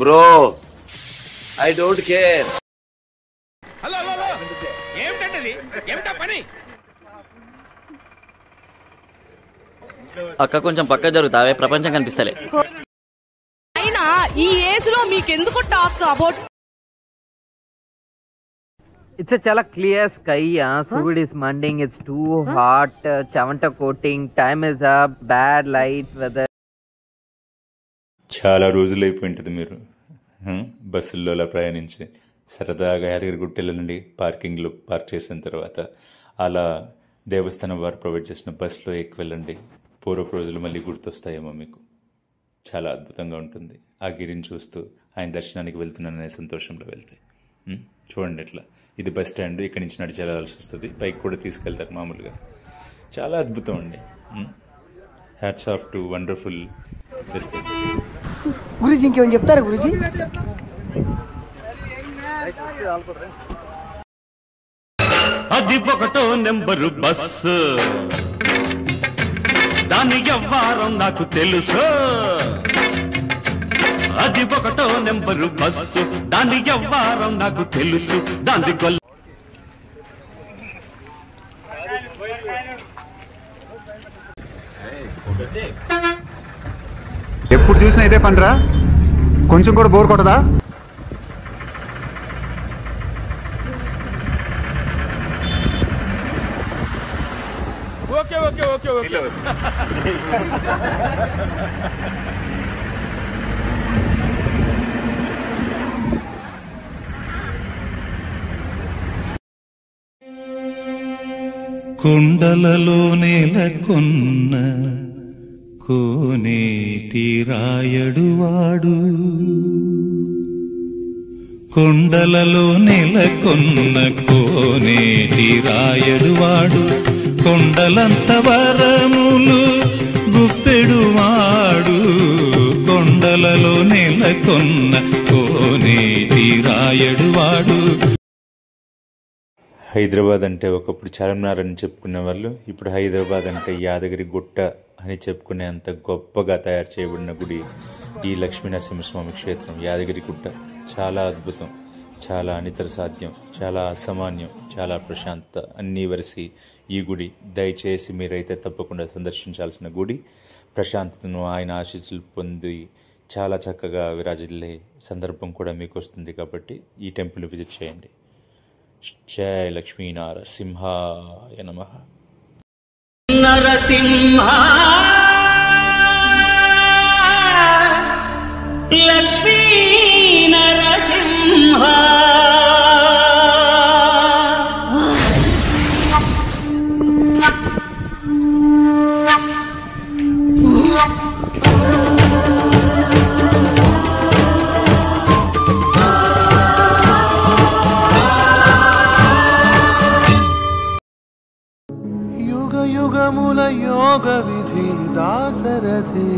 Bro I don't care. Hello hello ఏమిటండి ఏమిటా పని? అక్క కొంచెం పక్క జరుగుతావే, ప్రపంచం కనిపిస్తలే. అయినా ఈ ఏజ్ లో మీకెందుకు talk about? It's a chala clear sky. Sud is mending. It's too hot. Chavanta coating. Time is up. Bad light weather. చాలా రోజులైపోయింటుంది మీరు బస్సుల్లో అలా ప్రయాణించి సరదాగా యాదగిరిగుట్టెల నుండి పార్కింగ్లో పార్క్ చేసిన తర్వాత అలా దేవస్థానం వారు ప్రొవైడ్ చేసిన బస్సులో ఎక్కి వెళ్ళండి. పూర్వపు రోజులు మళ్ళీ గుర్తొస్తాయేమో మీకు. చాలా అద్భుతంగా ఉంటుంది. ఆ గిరిని చూస్తూ ఆయన దర్శనానికి వెళ్తున్నాననే సంతోషంలో వెళ్తే. చూడండి ఎట్లా, ఇది బస్ స్టాండ్, ఇక్కడి నుంచి నడిచి వెళ్ళాల్సి వస్తుంది. పైకి కూడా తీసుకెళ్తారు మామూలుగా. చాలా అద్భుతం అండి. Hats off to wonderful best. Guruji ఇంకేమైనా చెప్తారా గురూజీ? అది ఒకటో నెంబరు బస్సు, దాని వ్యవహారం నాకు తెలుసు. అది ఒకటో నెంబరు బస్సు, దాని వ్యవహారం నాకు తెలుసు. దాని గొల్ల ఎప్పుడు చూసినా ఇదే పనిరా, కొంచెం కూడా బోర్ కొట్టదా? Okay okay okay okay. కొండలలో నెలకొన్న కోనేటి రాయడువాడు, కొండలలో నెలకొన్న కోనేటి రాయడువాడు, కొండలంత వరములు గుప్పెడువాడు, కొండలలో నెలకొన్న కోనేటి రాయడువాడు. హైదరాబాద్ అంటే ఒకప్పుడు చార్మినార్ అని చెప్పుకునే వాళ్ళు ఇప్పుడు హైదరాబాద్ అంటే యాదగిరి గుట్ట అని చెప్పుకునే అంత గొప్పగా తయారు చేయబడిన గుడి ఈ లక్ష్మీనరసింహస్వామి క్షేత్రం యాదగిరి గుట్ట. చాలా అద్భుతం, చాలా అనితర సాధ్యం, చాలా అసామాన్యం, చాలా ప్రశాంతత అన్నీ వరిసి ఈ గుడి. దయచేసి మీరైతే తప్పకుండా సందర్శించాల్సిన గుడి. ప్రశాంతతను ఆయన ఆశీస్సులు పొంది చాలా చక్కగా విరాజిల్లే సందర్భం కూడా మీకు వస్తుంది. కాబట్టి ఈ టెంపుల్ విజిట్ చేయండి. జయ లక్ష్మీ నరసింహాయ నమః. నరసింహ లక్ష్మీ నరసింహ యుగముల యోగ విధి దాసరథి,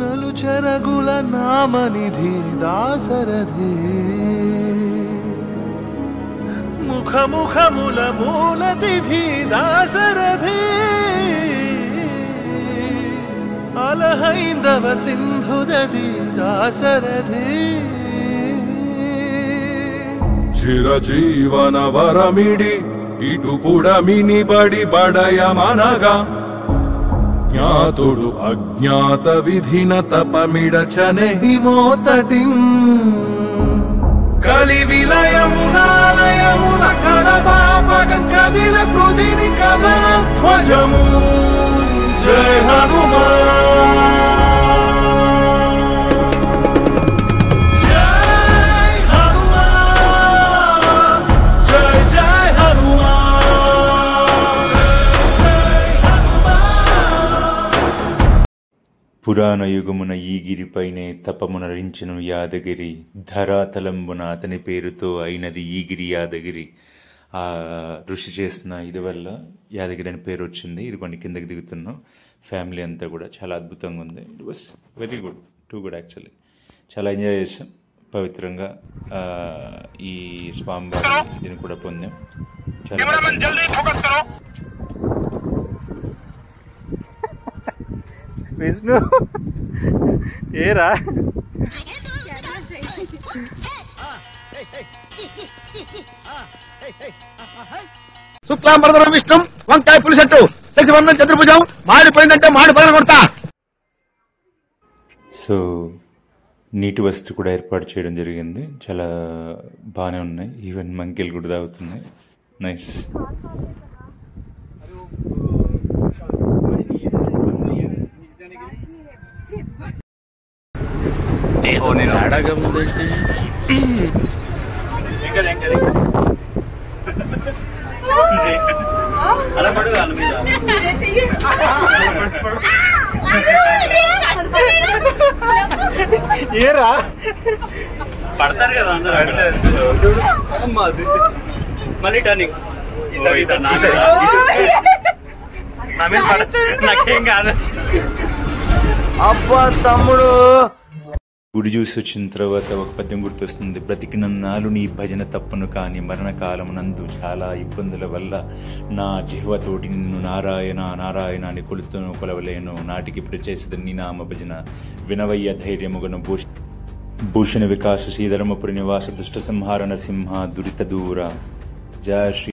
నలుచెరగుల నామనిధి దాసరథి, ముఖముఖముల మూలతిథి దాసరథి, అలహైందవ సింధుదది దాసరథి. చిరజీవన వరమిడి ఇటు పుడమిని బడి బడయమనగా, జ్ఞాతుడు అజ్ఞాత విధిన తపమిడచనే మోతటి, కలి విలయమునాలయమున కడపాపగం కదిల పృథిని కదల ధ్వజము. జయ హనుమాన్. పురాణ యుగమున ఈ గిరిపైనే తపమునరించెను యాదగిరి, ధరాతలంబున అతని పేరుతో అయినది ఈ గిరి యాదగిరి. ఆ ఋషి చేసిన ఇది వల్ల యాదగిరి అని పేరు వచ్చింది. ఇది కొన్ని కిందకి దిగుతున్నాం ఫ్యామిలీ అంతా కూడా. చాలా అద్భుతంగా ఉంది. It was very good, too good actually. చాలా ఎంజాయ్ చేసాం. పవిత్రంగా ఈ స్వామివారి దీన్ని కూడా పొందాం. చాలా విష్ణు ఏరా శుక్లాంబరధరం విష్ణుం వంకాయ పులిసెట్టు శశివర్ణం చతుర్భుజం మాడిపోయిందంటే మాడి పగల కొడతా. సో నీటి వస్తు కూడా ఏర్పాటు చేయడం జరిగింది. చాలా బాగానే ఉన్నాయి. ఈవెన్ మంకీలు కూడా తాగుతున్నాయి. నైస్. ఏరా పడతారు కదా అందరూ. మళ్ళీ టర్నింగ్ నాకేం కాదు. అబ్బా తమ్ముడు. గుడి చూసి వచ్చిన తర్వాత ఒక పద్యం గుర్తొస్తుంది. బ్రతికినన్నాళ్ళు నీ భజన తప్పను కానీ మరణకాలమునందు చాలా ఇబ్బందుల వల్ల నా జిహ్వతోటి నిన్ను నారాయణ నారాయణ అని కొలుతును కొలవలేను. నాటికి ఇప్పుడు చేసేది నీ నామ భజన వినవయ్య ధైర్యముగను భూషణ వికాస శ్రీధర్మపురి నివాస దుష్ట సంహారణ సింహ దురిత దూర. జయ శ్రీ